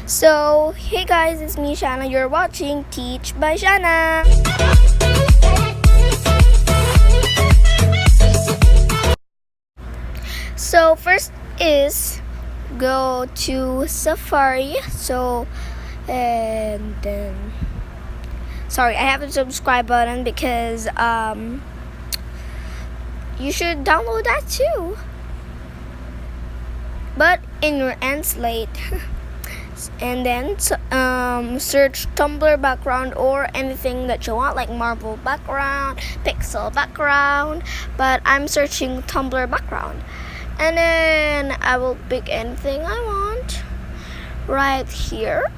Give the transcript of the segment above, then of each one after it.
So, hey guys, it's me, Shana. You're watching Teach by Shana. So, first is go to Safari. And then, sorry, I have a subscribe button because you should download that too. But in your end slate. And then search Tumblr background or anything that you want, like marble background, pixel background, but I'm searching Tumblr background. And then I will pick anything I want right here.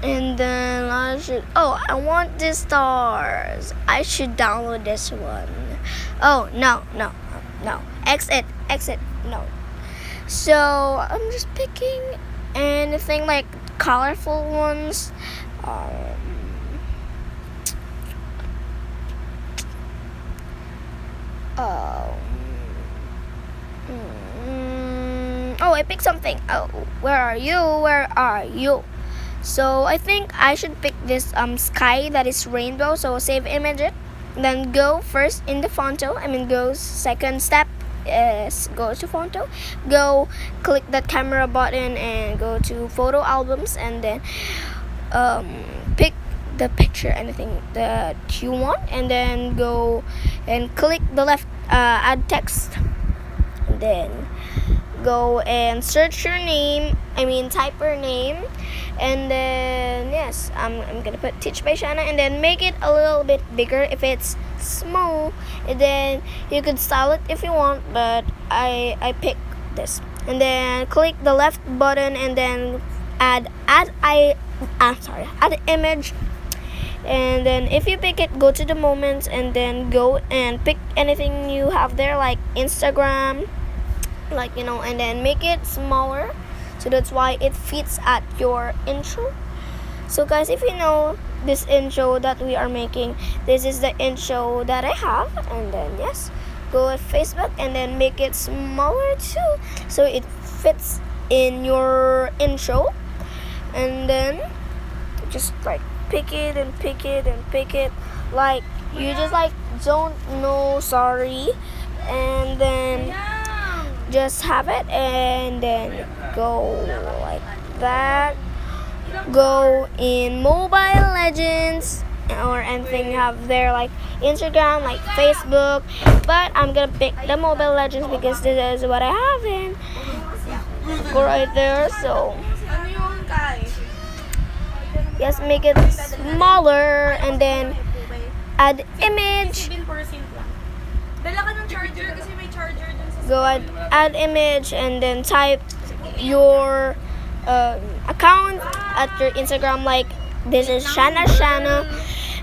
And then I want the stars. I should download this one. Oh, no. Exit, no. So I'm just picking anything like colorful ones. I picked something. Oh, where are you? So I think I should pick this sky that is rainbow. So save image it. Then go first in the photo. Go second step is go to photo. Go click that camera button and go to photo albums, and then pick the picture, anything that you want, and then go and click the left add text, and then go and search your name, type your name, and then yes, I'm gonna put Teach by Shana, and then make it a little bit bigger if it's small, and then you could style it if you want, but I pick this, and then click the left button, and then add image, and then if you pick it, go to the moments, and then go and pick anything you have there, like Instagram, and then make it smaller, so that's why it fits at your intro. So guys, if you know this intro that we are making, this is the intro that I have, and then yes, go at Facebook and then make it smaller too, so it fits in your intro, and then just pick it, like you just don't know, sorry, and then just have it, and then go like that. Go in Mobile Legends or anything you have there, like Instagram, like Facebook, but I'm gonna pick the Mobile Legends because this is what I have in. Go right there, so yes, make it smaller, and then add image. Go add image, and then type your account at your Instagram, like this is Shana,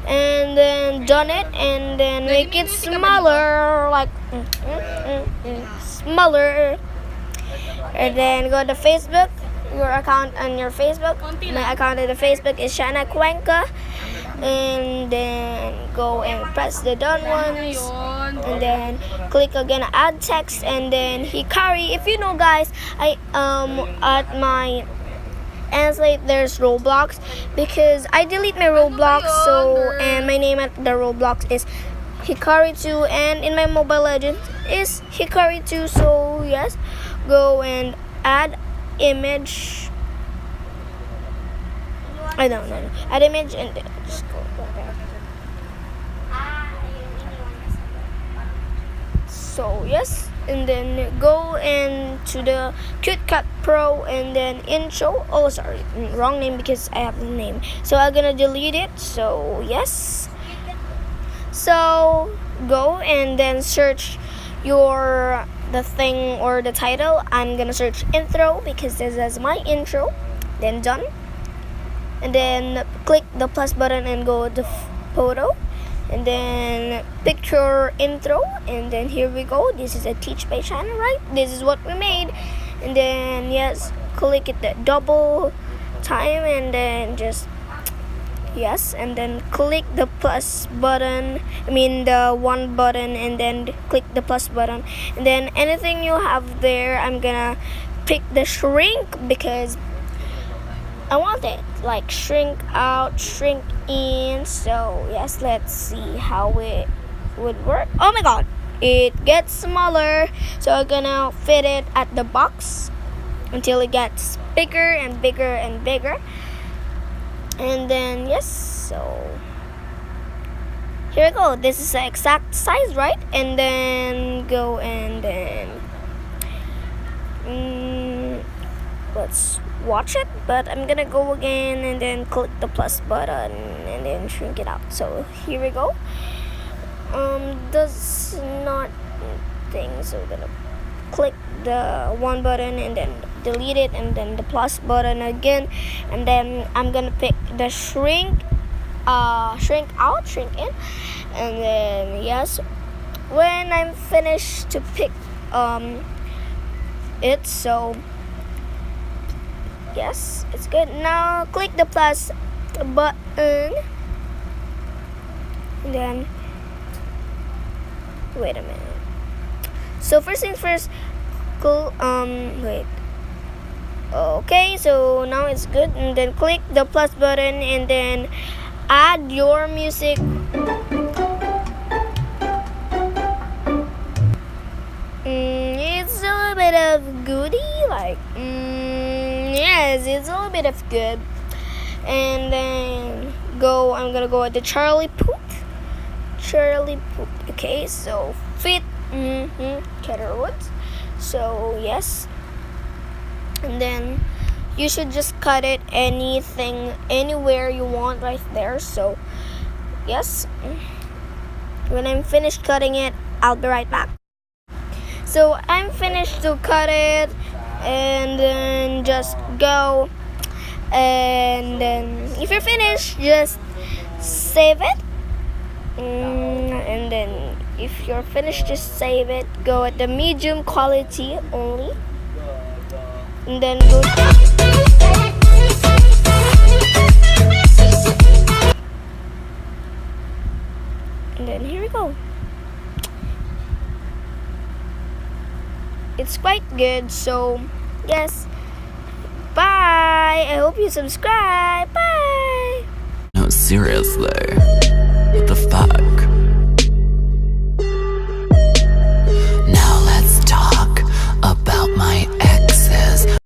and then done it, and then make it smaller, like smaller, and then go to Facebook, your account on your Facebook. My account on the Facebook is Shana Cuenca, and then go and press the done ones, and then click again add text, and then Hikari. If you know, guys, I at my slate there's Roblox, because I delete my Roblox, so and my name at the Roblox is Hikari2, and in my Mobile Legends is Hikari2. So yes, go and add image. I don't know. Add image, and then just go there. So yes, and then go into the CuteCut Pro, and then intro. Oh, sorry, wrong name because I have the name. So I'm gonna delete it. So yes. So go and then search the thing or the title. I'm gonna search intro because this is my intro. Then done. And then click the plus button and go to photo, and then picture intro, and then here we go. This is a Teach by Shana, right? This is what we made, and then yes, click it the double time, and then just yes, and then click the plus button, the one button, and then click the plus button, and then anything you have there, I'm gonna pick the shrink because I want it like shrink out, shrink in. So yes, let's see how it would work. Oh my god, it gets smaller. So I'm gonna fit it at the box until it gets bigger and bigger and bigger. And then yes, so here we go. This is the exact size, right? And then go and then let's watch it. But I'm gonna go again and then click the plus button and then shrink it out. So here we go. Does not thing. So we're gonna click the one button and then delete it and then the plus button again, and then I'm gonna pick the shrink out, shrink in, and then yes, when I'm finished to pick it, so yes, it's good. Now click the plus button and then wait a minute. So first things first, go wait. Okay, so now it's good, and then click the plus button and then add your music. It's a little bit of goody, like yes, it's a little bit of good. And then I'm gonna go at the Charlie Poop. Okay, so fit Ketterwoods. So yes, and then you should just cut it anywhere you want right there. So yes, when I'm finished cutting it, I'll be right back. So I'm finished to cut it, and then just go, and then if you're finished, just save it, and then if you're finished, just save it. Go at the medium quality only, and then go and then here we go. It's quite good. So yes, bye. I hope you subscribe. Bye. No, seriously. What the fuck?